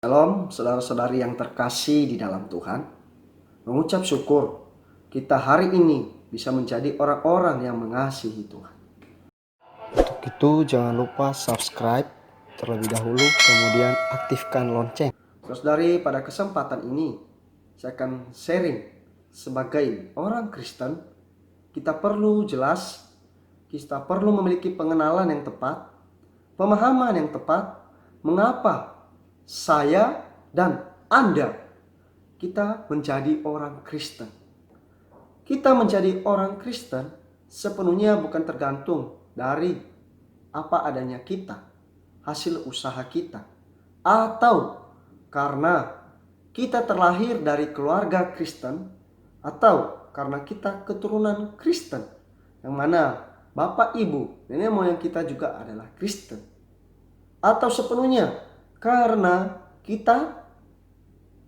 Shalom, saudara-saudari yang terkasih di dalam Tuhan. Mengucap syukur kita hari ini bisa menjadi orang-orang yang mengasihi Tuhan. Untuk itu jangan lupa subscribe terlebih dahulu, kemudian aktifkan lonceng. Saudari, pada kesempatan ini saya akan sharing sebagai orang Kristen, kita perlu jelas, kita perlu memiliki pengenalan yang tepat, pemahaman yang tepat, mengapa saya dan Anda kita menjadi orang Kristen. Kita menjadi orang Kristen sepenuhnya bukan tergantung dari apa adanya kita, hasil usaha kita, atau karena kita terlahir dari keluarga Kristen, atau karena kita keturunan Kristen, yang mana bapak ibu nenek moyang kita juga adalah Kristen, atau sepenuhnya karena kita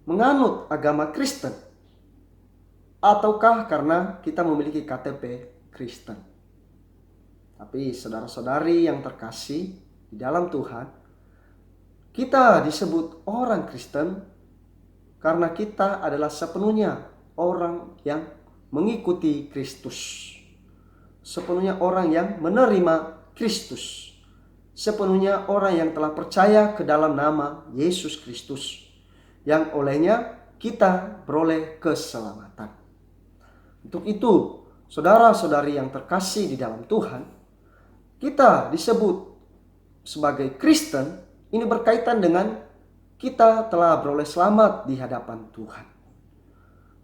menganut agama Kristen, ataukah karena kita memiliki KTP Kristen. Tapi saudara-saudari yang terkasih di dalam Tuhan, kita disebut orang Kristen karena kita adalah sepenuhnya orang yang mengikuti Kristus, sepenuhnya orang yang menerima Kristus, sepenuhnya orang yang telah percaya ke dalam nama Yesus Kristus, yang olehnya kita beroleh keselamatan. Untuk itu, saudara-saudari yang terkasih di dalam Tuhan, kita disebut sebagai Kristen. Ini berkaitan dengan kita telah beroleh selamat di hadapan Tuhan.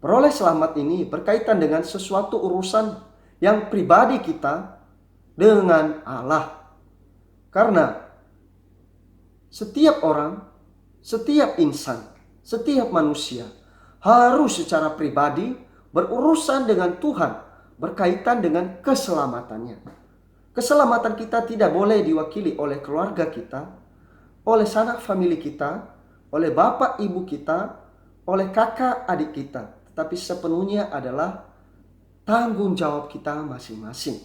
Beroleh selamat ini berkaitan dengan sesuatu urusan yang pribadi kita dengan Allah. Karena setiap orang, setiap insan, setiap manusia harus secara pribadi berurusan dengan Tuhan berkaitan dengan keselamatannya. Keselamatan kita tidak boleh diwakili oleh keluarga kita, oleh sanak famili kita, oleh bapak ibu kita, oleh kakak adik kita, tetapi sepenuhnya adalah tanggung jawab kita masing-masing.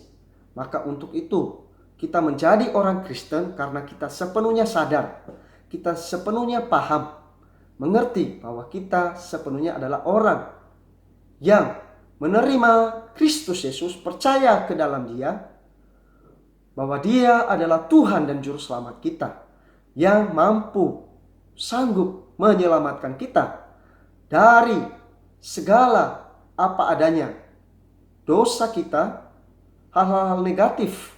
Maka untuk itu kita menjadi orang Kristen karena kita sepenuhnya sadar, kita sepenuhnya paham, mengerti bahwa kita sepenuhnya adalah orang yang menerima Kristus Yesus, percaya ke dalam Dia, bahwa Dia adalah Tuhan dan Juru Selamat kita, yang mampu, sanggup menyelamatkan kita dari segala apa adanya dosa kita, hal-hal negatif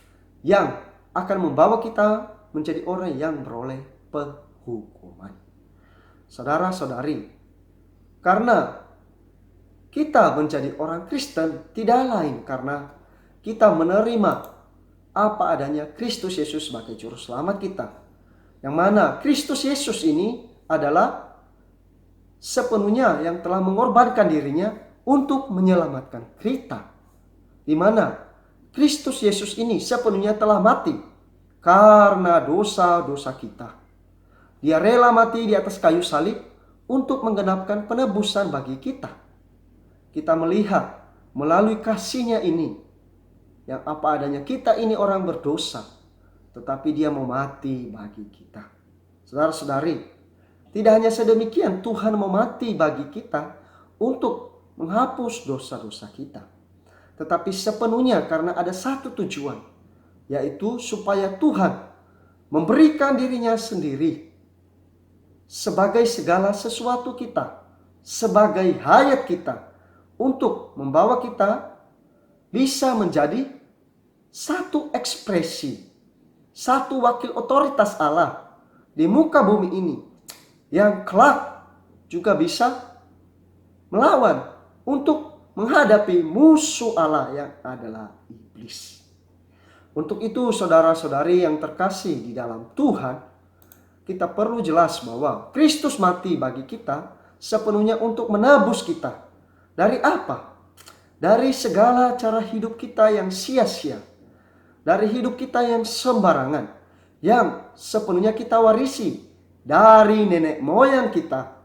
yang akan membawa kita menjadi orang yang beroleh penghukuman. Saudara-saudari, karena kita menjadi orang Kristen tidak lain karena kita menerima apa adanya Kristus Yesus sebagai Juru Selamat kita. Yang mana Kristus Yesus ini adalah sepenuhnya yang telah mengorbankan dirinya untuk menyelamatkan kita. Di mana Kristus Yesus ini sepenuhnya telah mati karena dosa-dosa kita. Dia rela mati di atas kayu salib untuk menggenapkan penebusan bagi kita. Kita melihat melalui kasih-Nya ini, yang apa adanya kita ini orang berdosa, tetapi Dia mau mati bagi kita. Saudara-saudari, tidak hanya sedemikian, Tuhan mau mati bagi kita untuk menghapus dosa-dosa kita, tetapi sepenuhnya karena ada satu tujuan, yaitu supaya Tuhan memberikan dirinya sendiri sebagai segala sesuatu kita, sebagai hayat kita, untuk membawa kita bisa menjadi satu ekspresi, satu wakil otoritas Allah di muka bumi ini, yang kelak juga bisa melawan untuk menghadapi musuh Allah yang adalah iblis. Untuk itu saudara-saudari yang terkasih di dalam Tuhan, kita perlu jelas bahwa Kristus mati bagi kita sepenuhnya untuk menebus kita. Dari apa? Dari segala cara hidup kita yang sia-sia, dari hidup kita yang sembarangan, yang sepenuhnya kita warisi dari nenek moyang kita.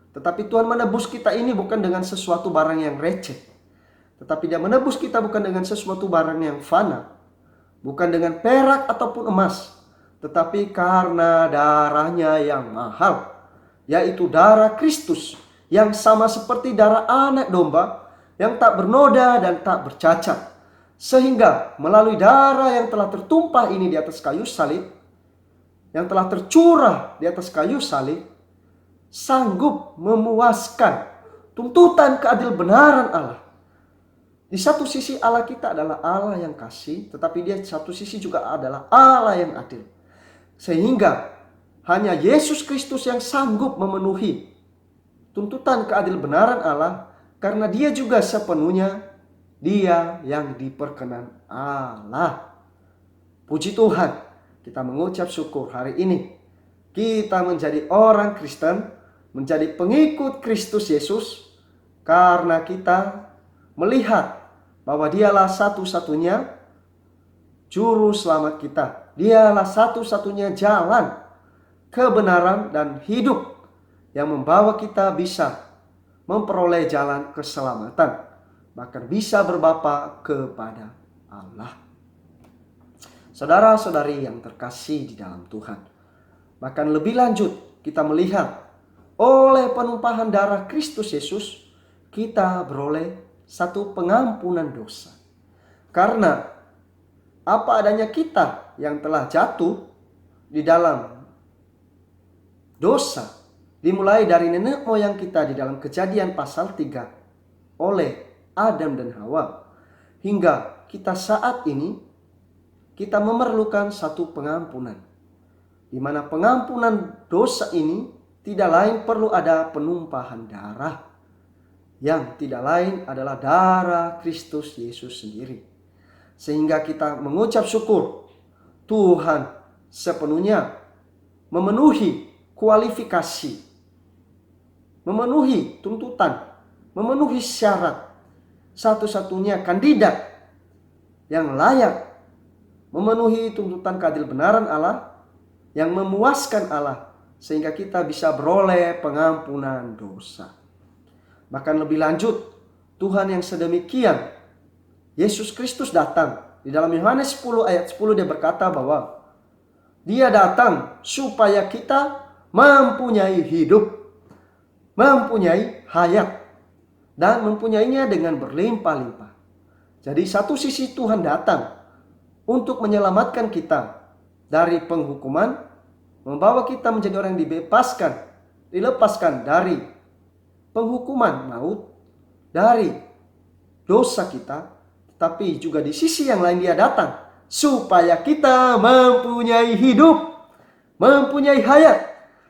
Tetapi Tuhan menebus kita ini bukan dengan sesuatu barang yang receh, tetapi Dia menebus kita bukan dengan sesuatu barang yang fana, bukan dengan perak ataupun emas, tetapi karena darah-Nya yang mahal, yaitu darah Kristus yang sama seperti darah anak domba yang tak bernoda dan tak bercacat. Sehingga melalui darah yang telah tertumpah ini di atas kayu salib, yang telah tercurah di atas kayu salib, sanggup memuaskan tuntutan keadil benaran Allah. Di satu sisi Allah kita adalah Allah yang kasih, tetapi dia di satu sisi juga adalah Allah yang adil. Sehingga hanya Yesus Kristus yang sanggup memenuhi tuntutan keadil benaran Allah, karena dia juga sepenuhnya dia yang diperkenan Allah. Puji Tuhan, kita mengucap syukur hari ini. Kita menjadi orang Kristen, menjadi pengikut Kristus Yesus, karena kita melihat bahwa dialah satu-satunya juru selamat kita. Dialah satu-satunya jalan kebenaran dan hidup yang membawa kita bisa memperoleh jalan keselamatan, bahkan bisa berbapa kepada Allah. Saudara-saudari yang terkasih di dalam Tuhan, bahkan lebih lanjut kita melihat oleh penumpahan darah Kristus Yesus kita beroleh satu pengampunan dosa. Karena apa adanya kita yang telah jatuh di dalam dosa, dimulai dari nenek moyang kita di dalam Kejadian pasal 3 oleh Adam dan Hawa, hingga kita saat ini kita memerlukan satu pengampunan, di mana pengampunan dosa ini tidak lain perlu ada penumpahan darah, yang tidak lain adalah darah Kristus Yesus sendiri. Sehingga kita mengucap syukur, Tuhan sepenuhnya memenuhi kualifikasi, memenuhi tuntutan, memenuhi syarat. Satu-satunya kandidat yang layak memenuhi tuntutan keadil benaran Allah, yang memuaskan Allah, sehingga kita bisa beroleh pengampunan dosa. Bahkan lebih lanjut, Tuhan yang sedemikian, Yesus Kristus datang. Di dalam Yohanes 10 ayat 10 dia berkata bahwa dia datang supaya kita mempunyai hidup, mempunyai hayat, dan mempunyainya dengan berlimpah-limpah. Jadi satu sisi Tuhan datang untuk menyelamatkan kita dari penghukuman, membawa kita menjadi orang yang dibebaskan, dilepaskan dari penghukuman maut, dari dosa kita. Tapi juga di sisi yang lain dia datang supaya kita mempunyai hidup, mempunyai hayat,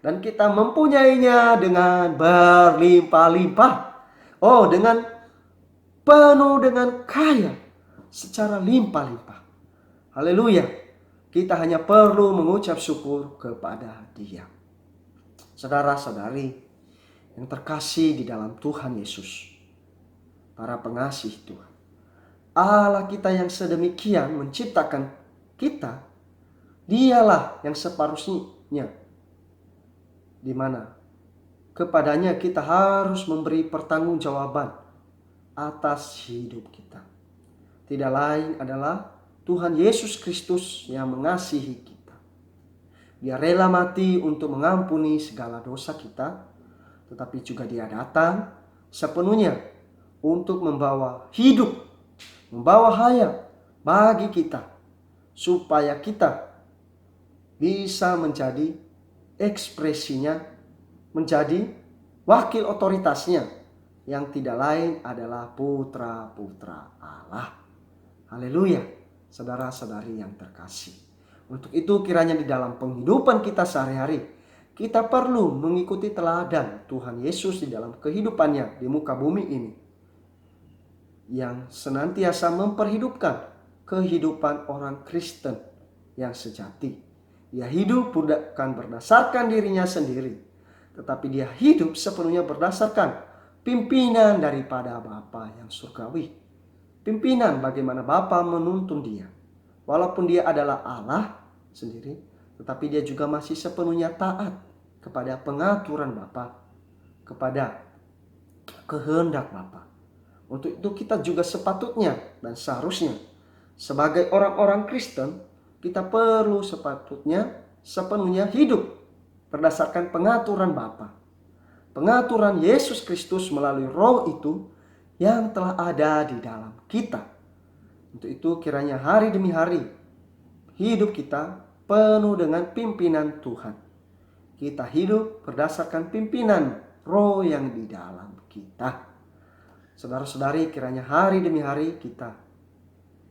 dan kita mempunyainya dengan berlimpah-limpah. Oh, dengan penuh, dengan kaya, secara limpah-limpah. Haleluya. Kita hanya perlu mengucap syukur kepada Dia. Saudara-saudari yang terkasih di dalam Tuhan Yesus, para pengasih Tuhan, Allah kita yang sedemikian menciptakan kita, dialah yang separuhnya, di mana kepadanya kita harus memberi pertanggungjawaban atas hidup kita. Tidak lain adalah Tuhan Yesus Kristus yang mengasihi kita. Dia rela mati untuk mengampuni segala dosa kita, tetapi juga dia datang sepenuhnya untuk membawa hidup, membawa hayat bagi kita, supaya kita bisa menjadi ekspresinya, menjadi wakil otoritasnya, yang tidak lain adalah putra-putra Allah. Haleluya, saudara-saudari yang terkasih. Untuk itu kiranya di dalam penghidupan kita sehari-hari, kita perlu mengikuti teladan Tuhan Yesus di dalam kehidupannya di muka bumi ini, yang senantiasa memperhidupkan kehidupan orang Kristen yang sejati. Dia hidup bukan berdasarkan dirinya sendiri, tetapi dia hidup sepenuhnya berdasarkan pimpinan daripada Bapa yang surgawi. Pimpinan bagaimana Bapa menuntun dia. Walaupun dia adalah Allah sendiri, tetapi dia juga masih sepenuhnya taat kepada pengaturan Bapa, kepada kehendak Bapa. Untuk itu kita juga sepatutnya dan seharusnya sebagai orang-orang Kristen, kita perlu sepatutnya sepenuhnya hidup berdasarkan pengaturan Bapa. pengaturan Yesus Kristus melalui Roh itu yang telah ada di dalam kita. Untuk itu kiranya hari demi hari hidup kita penuh dengan pimpinan Tuhan. Kita hidup berdasarkan pimpinan Roh yang di dalam kita. Saudara-saudari, kiranya hari demi hari kita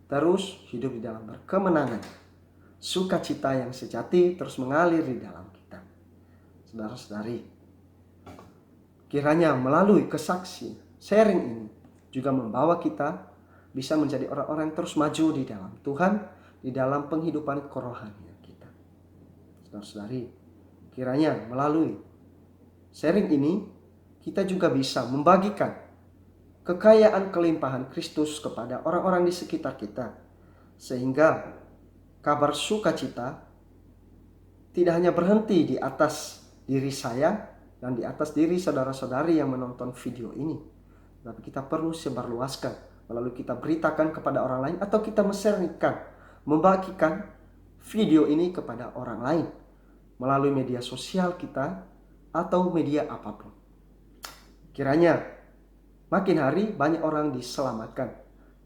terus hidup di dalam berkemenangan. Sukacita yang sejati terus mengalir di dalam kita. Saudara-saudari, kiranya melalui kesaksian sharing ini juga membawa kita bisa menjadi orang-orang yang terus maju di dalam Tuhan, di dalam penghidupan kerohanian kita. Saudara-saudari, kiranya melalui sharing ini kita juga bisa membagikan kekayaan kelimpahan Kristus kepada orang-orang di sekitar kita, sehingga kabar sukacita tidak hanya berhenti di atas diri saya dan di atas diri saudara-saudari yang menonton video ini, tapi kita perlu sebarluaskan melalui kita beritakan kepada orang lain, atau kita men-sharingkan, membagikan video ini kepada orang lain melalui media sosial kita atau media apapun. Kiranya makin hari banyak orang diselamatkan,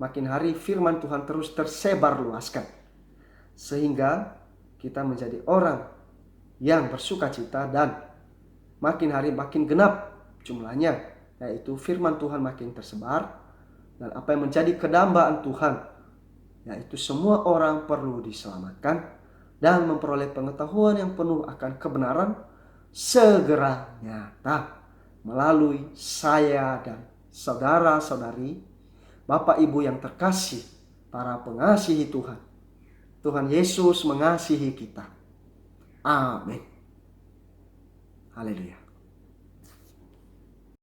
makin hari firman Tuhan terus tersebar luaskan, sehingga kita menjadi orang yang bersukacita dan makin hari makin genap jumlahnya, yaitu firman Tuhan makin tersebar. Dan apa yang menjadi kedambaan Tuhan, yaitu semua orang perlu diselamatkan dan memperoleh pengetahuan yang penuh akan kebenaran segera nyata melalui saya dan saudara-saudari, Bapak Ibu yang terkasih, para pengasihi Tuhan. Tuhan Yesus mengasihi kita. Amin. Haleluya.